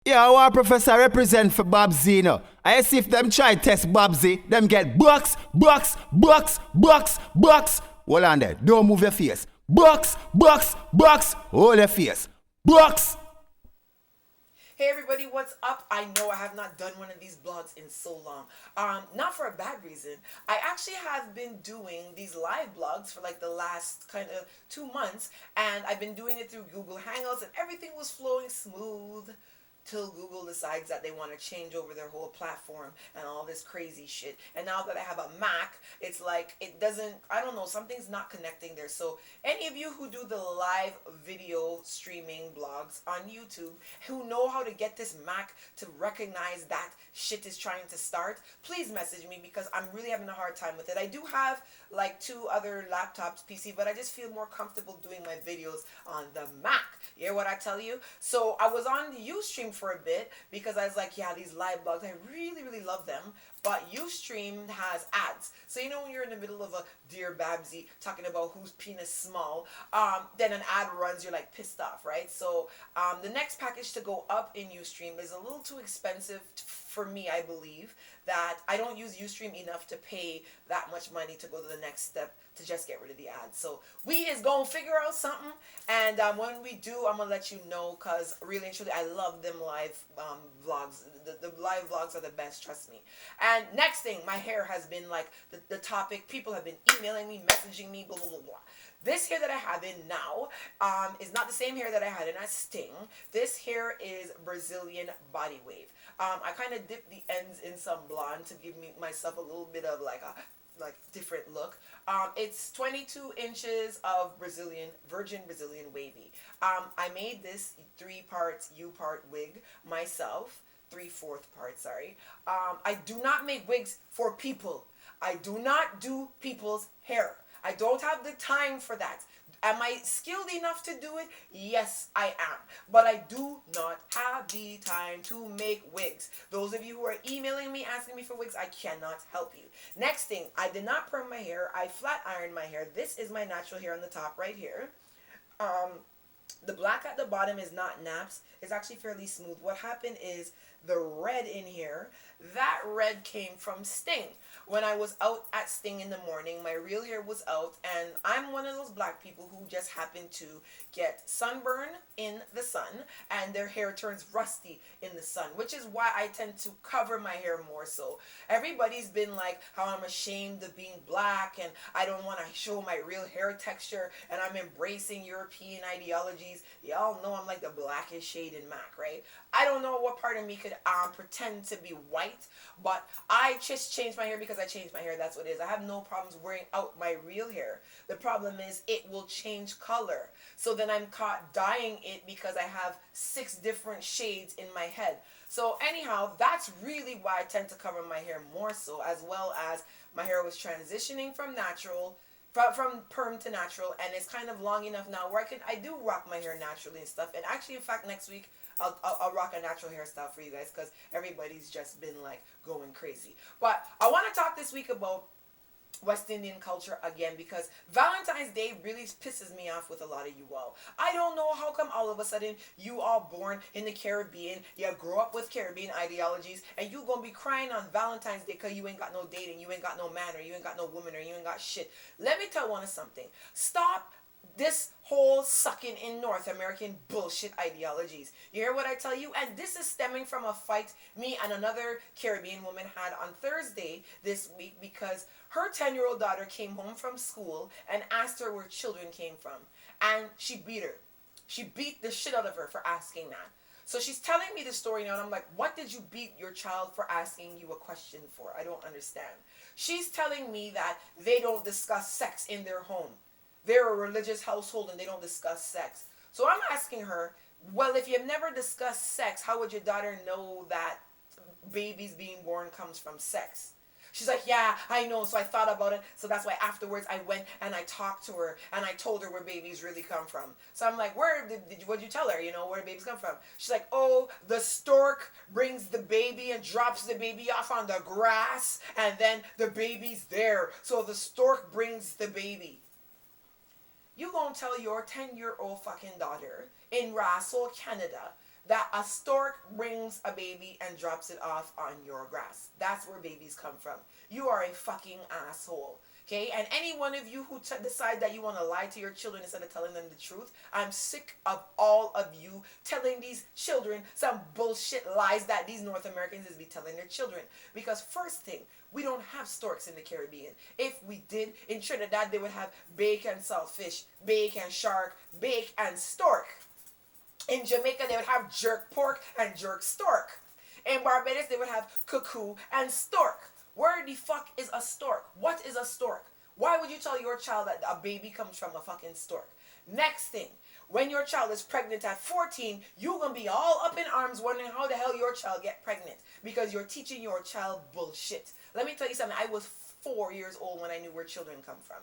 Yeah, our professor represent for Babbzy, you know. I see if them try test Babbzy, them get bucks. Hold on there, don't move your face. Bucks, hold your face. Bucks. Hey everybody, what's up? I know I have not done one of these blogs in so long. Not for a bad reason. I actually have been doing these live blogs for like the last kind of 2 months, and I've been doing it through Google Hangouts, and everything was flowing smooth till Google decides that they want to change over their whole platform and all this crazy shit. And now that I have a Mac, it's like it doesn't, I don't know, something's not connecting there. So any of you who do the live video streaming blogs on YouTube who know how to get this Mac to recognize that shit is trying to start, please message me because I'm really having a hard time with it. I do have like 2 other laptops, PC, but I just feel more comfortable doing my videos on the Mac. You hear what I tell you? So I was on the Ustream for a bit because I was like, yeah, these live blogs, I really love them. But Ustream has ads. So you know when you're in the middle of a Dear Babbzy talking about whose penis small, then an ad runs, you're like pissed off, right? So the next package to go up in Ustream is a little too expensive for me, I believe, that I don't use Ustream enough to pay that much money to go to the next step to just get rid of the ads. So we is going to figure out something, and when we do, I'm going to let you know, because really and truly, I love them live vlogs. The live vlogs are the best, trust me. And next thing, my hair has been like the topic. People have been emailing me, messaging me, blah, blah, blah, blah. This hair that I have in now is not the same hair that I had in a Sting. This hair is Brazilian body wave. I kind of dipped the ends in some blonde to give myself a little bit of like a different look. It's 22 inches of virgin Brazilian wavy. I made this 3 parts U-part wig myself. 3/4 part, sorry. I do not make wigs for people. I do not do people's hair. I don't have the time for that. Am I skilled enough to do it? Yes, I am. But I do not have the time to make wigs. Those of you who are emailing me, asking me for wigs, I cannot help you. Next thing, I did not perm my hair. I flat ironed my hair. This is my natural hair on the top right here. The black at the bottom is not naps. It's actually fairly smooth. What happened is the red in here, that red came from Sting. When I was out at Sting in the morning, my real hair was out, and I'm one of those black people who just happen to get sunburn in the sun, and their hair turns rusty in the sun, which is why I tend to cover my hair more so. Everybody's been like how I'm ashamed of being black, and I don't want to show my real hair texture, and I'm embracing European ideologies. Y'all know I'm like the blackest shade in MAC, right? I don't know what part of me could pretend to be white, but I just changed my hair because I changed my hair. That's what it is. I have no problems wearing out my real hair. The problem is it will change color. So then I'm caught dyeing it because I have 6 different shades in my head. So anyhow, that's really why I tend to cover my hair more so, as well as my hair was transitioning from natural, from perm to natural, and it's kind of long enough now where I do rock my hair naturally and stuff. And actually, in fact, next week I'll rock a natural hairstyle for you guys because everybody's just been like going crazy. But I want to talk this week about West Indian culture again, because Valentine's Day really pisses me off with a lot of you all. I don't know how come all of a sudden you all born in the Caribbean, you grow up with Caribbean ideologies, and you gonna be crying on Valentine's Day because you ain't got no dating, you ain't got no man, or you ain't got no woman, or you ain't got shit. Let me tell one of something. Stop this whole sucking in North American bullshit ideologies. You hear what I tell you? And this is stemming from a fight me and another Caribbean woman had on Thursday this week, because her 10-year-old daughter came home from school and asked her where children came from. And she beat her. She beat the shit out of her for asking that. So she's telling me the story now, and I'm like, what did you beat your child for asking you a question for? I don't understand. She's telling me that they don't discuss sex in their home. They're a religious household and they don't discuss sex. So I'm asking her, well, if you've never discussed sex, how would your daughter know that babies being born comes from sex? She's like, yeah, I know. So I thought about it. So that's why afterwards I went and I talked to her and I told her where babies really come from. So I'm like, what'd you tell her? You know, where babies come from? She's like, oh, the stork brings the baby and drops the baby off on the grass, and then the baby's there. So the stork brings the baby. You gonna tell your 10-year-old fucking daughter in Russell, Canada, that a stork brings a baby and drops it off on your grass. That's where babies come from. You are a fucking asshole. Okay, and any one of you who decide that you want to lie to your children instead of telling them the truth, I'm sick of all of you telling these children some bullshit lies that these North Americans is be telling their children. Because first thing, we don't have storks in the Caribbean. If we did, in Trinidad they would have bake and saltfish, bake and shark, bake and stork. In Jamaica they would have jerk pork and jerk stork. In Barbados they would have cuckoo and stork. Where the fuck is a stork? What is a stork? Why would you tell your child that a baby comes from a fucking stork? Next thing, when your child is pregnant at 14, you're going to be all up in arms wondering how the hell your child get pregnant. Because you're teaching your child bullshit. Let me tell you something. I was 4 years old when I knew where children come from.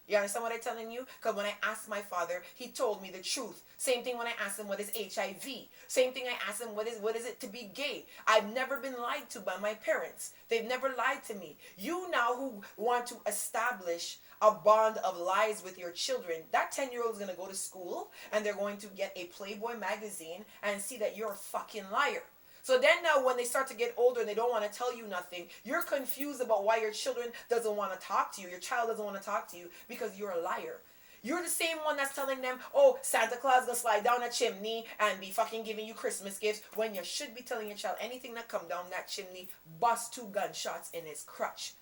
You understand what I'm telling you? Because when I asked my father, he told me the truth. Same thing when I asked him what is HIV. Same thing I asked him what is it to be gay. I've never been lied to by my parents. They've never lied to me. You now who want to establish a bond of lies with your children, that 10-year-old is going to go to school and they're going to get a Playboy magazine and see that you're a fucking liar. So then now when they start to get older and they don't want to tell you nothing, you're confused about why your children doesn't want to talk to you. Your child doesn't want to talk to you because you're a liar. You're the same one that's telling them, oh, Santa Claus gonna slide down a chimney and be fucking giving you Christmas gifts, when you should be telling your child anything that come down that chimney, bust 2 gunshots in his crutch.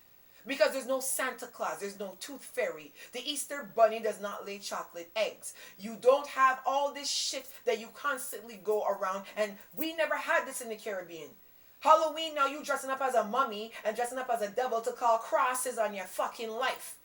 Because there's no Santa Claus, there's no Tooth Fairy. The Easter Bunny does not lay chocolate eggs. You don't have all this shit that you constantly go around, and we never had this in the Caribbean. Halloween, now you dressing up as a mummy and dressing up as a devil to call crosses on your fucking life.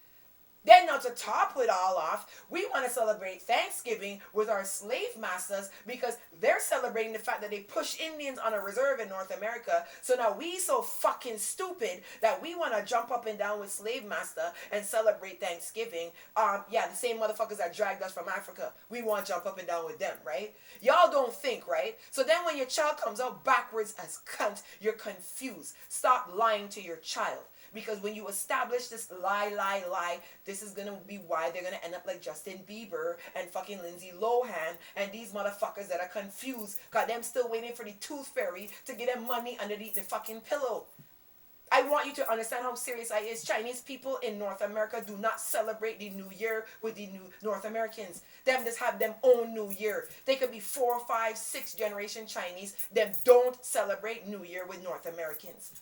Then now to top it all off, we want to celebrate Thanksgiving with our slave masters because they're celebrating the fact that they push Indians on a reserve in North America. So now we so fucking stupid that we want to jump up and down with slave master and celebrate Thanksgiving. The same motherfuckers that dragged us from Africa. We want to jump up and down with them, right? Y'all don't think, right? So then when your child comes out backwards as cunt, you're confused. Stop lying to your child. Because when you establish this lie, this is going to be why they're going to end up like Justin Bieber and fucking Lindsay Lohan and these motherfuckers that are confused. Got them still waiting for the Tooth Fairy to get them money underneath the fucking pillow. I want you to understand how serious I is. Chinese people in North America do not celebrate the New Year with the new North Americans. Them just have them own New Year. They could be 4, 5, 6 generation Chinese. Them don't celebrate New Year with North Americans.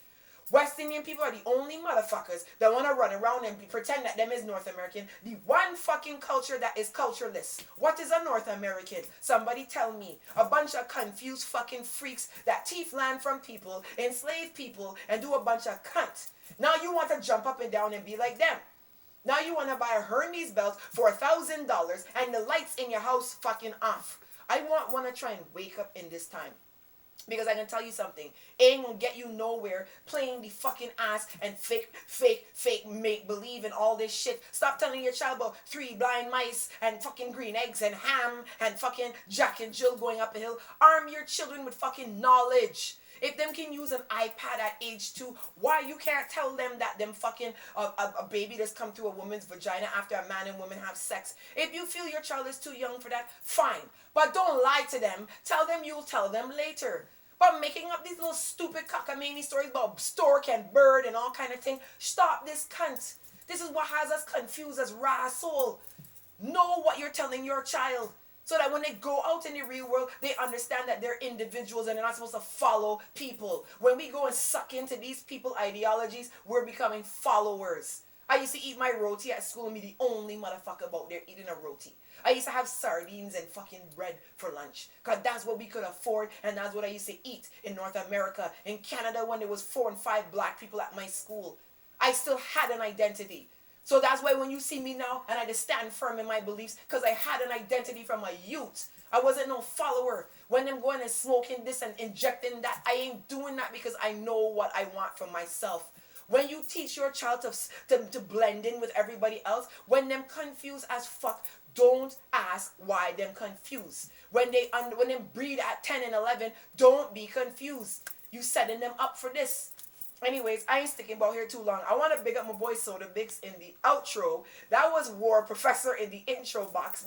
West Indian people are the only motherfuckers that want to run around and pretend that them is North American. The one fucking culture that is cultureless. What is a North American? Somebody tell me. A bunch of confused fucking freaks that thief land from people, enslave people, and do a bunch of cunt. Now you want to jump up and down and be like them. Now you want to buy a Hermes belt for $1,000 and the lights in your house fucking off. I want to try and wake up in this time. Because I can tell you something, it ain't gonna get you nowhere playing the fucking ass and fake, make believe and all this shit. Stop telling your child about 3 blind mice and fucking green eggs and ham and fucking Jack and Jill going up a hill. Arm your children with fucking knowledge. If them can use an iPad at age 2, why you can't tell them that them fucking a baby that's come through a woman's vagina after a man and woman have sex? If you feel your child is too young for that, fine. But don't lie to them. Tell them you'll tell them later. But making up these little stupid cockamamie stories about stork and bird and all kind of thing. Stop this cunt. This is what has us confused as raw soul. Know what you're telling your child. So that when they go out in the real world, they understand that they're individuals and they're not supposed to follow people. When we go and suck into these people ideologies, we're becoming followers. I used to eat my roti at school and be the only motherfucker out there eating a roti. I used to have sardines and fucking bread for lunch. Because that's what we could afford and that's what I used to eat in North America. In Canada when there was 4 and 5 black people at my school. I still had an identity. So that's why when you see me now and I just stand firm in my beliefs because I had an identity from a youth. I wasn't no follower. When them going and smoking this and injecting that, I ain't doing that because I know what I want for myself. When you teach your child to blend in with everybody else, when them confused as fuck, don't ask why them confused. When them breed at 10 and 11, don't be confused. You setting them up for this. Anyways, I ain't sticking about here too long. I want to big up my boy Soda Bix in the outro. That was War Professor in the intro box.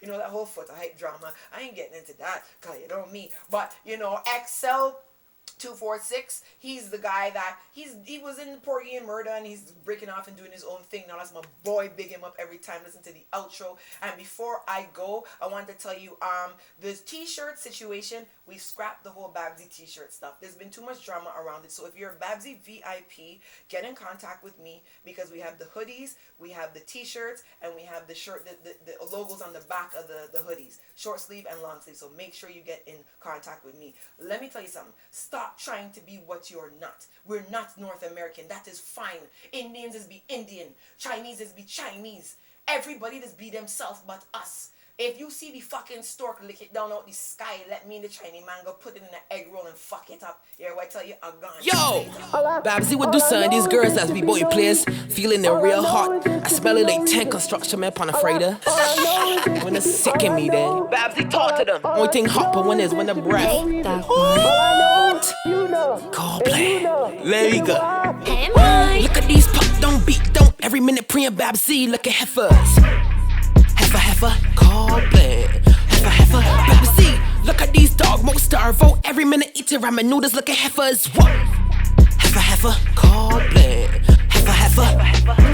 You know, that whole foot of hype drama. I ain't getting into that, cause you know me. But, you know, Excel 246, he's the guy that he was in Porgy and Murder, and he's breaking off and doing his own thing now. That's my boy. Big him up every time. Listen to the outro. And before I go, I want to tell you the t-shirt situation, we scrapped the whole Babbzy t-shirt stuff. There's been too much drama around it. So if you're a Babbzy VIP, get in contact with me, because we have the hoodies, we have the t-shirts, and we have the shirt, the logos on the back of the hoodies, short sleeve and long sleeve. So make sure you get in contact with me. Let me tell you something. Stop trying to be what you're not. We're not North American. That is fine. Indians is be Indian. Chinese is be Chinese. Everybody just be themselves but us. If you see the fucking stork lick it down out the sky, let me and the Chinese man go put it in an egg roll and fuck it up. Here, I tell you, I'm gone. Yo! Babbzy would do something. These girls as we boy players, feeling it real hot. I smell it like 10 construction man on a freighter. When it's sick in me then. Babbzy talk to them. Only thing hot but when is when the breath. What? Call play. There you go. Look at these pop, don't beat, don't. Every minute preying Babbzy, look at heifers. Heifer, call play. Heifer, Babbzy. Look at these dog, most starvo. Every minute eating ramen noodles, look at heifers. What? Heifer, call play. Heifer.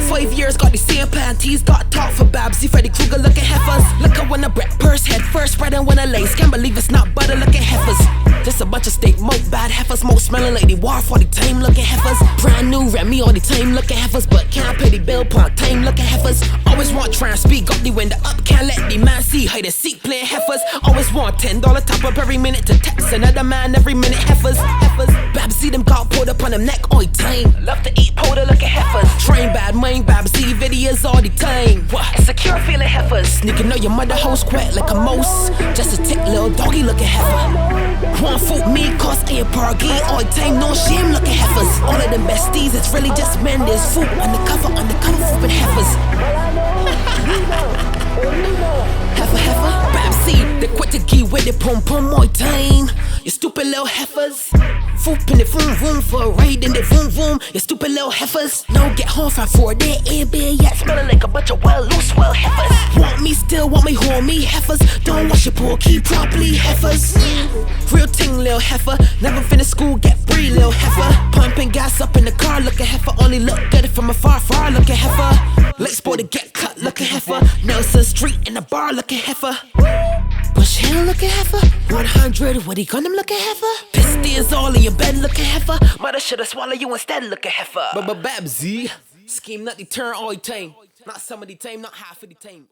5 years, got the same panties. Got talk for Babbzy, Freddy Krueger, look at heifers. Look at when the bread purse head first spreading when I lace. Can't believe it's not butter, look at heifers. Just a bunch of steak, mo bad heifers, mo smelling like the war for the time, look at heifers. Brand new Remy all the time, look at heifers, but can't pay the bill, part time, look at heifers. Always want try and speak, got the window up, can't let the man see. Hide and seek, playing heifers. Always want $10 top up every minute to text another man every minute, heifers. Babbzy, them got pulled up on them neck all the time. Love to eat powder, look at heifers. Train bad mind, Babbzy videos all the time. What? Insecure feeling heifers. Sneaking out your mother house quick like a mouse. Just a tick, little doggy, look at heifer. One foot me, cause a pargy all the time, no shame, look at heifers. All of them besties, it's really just men. There's food undercover, flipping heifers. Heifer, Babbzy, they quit the key with the pom pom all the time. You stupid little heifers. Foop in the vroom for a ride in the vroom. You stupid little heifers. No get home from 4 day ain't been yet. Smelling like a bunch of loose heifers. Want me still, want me homie heifers. Don't wash your poor key properly heifers. Real ting little heifer. Never finish school, get free little heifer. Pumping gas up in the car, look at heifer. Only look at it from afar, look at heifer. Let's boy to get cut, look at heifer. Nelson Street in the bar, look at heifer. Bush Hill, look at heifer. 100, what he gun them, look at heifer. Pistons all in your bed, look at heifer. Mother shoulda swallow you instead, look at heifer. But Babbzy, scheme not the turn all the time. Not some of the time, not half of the time.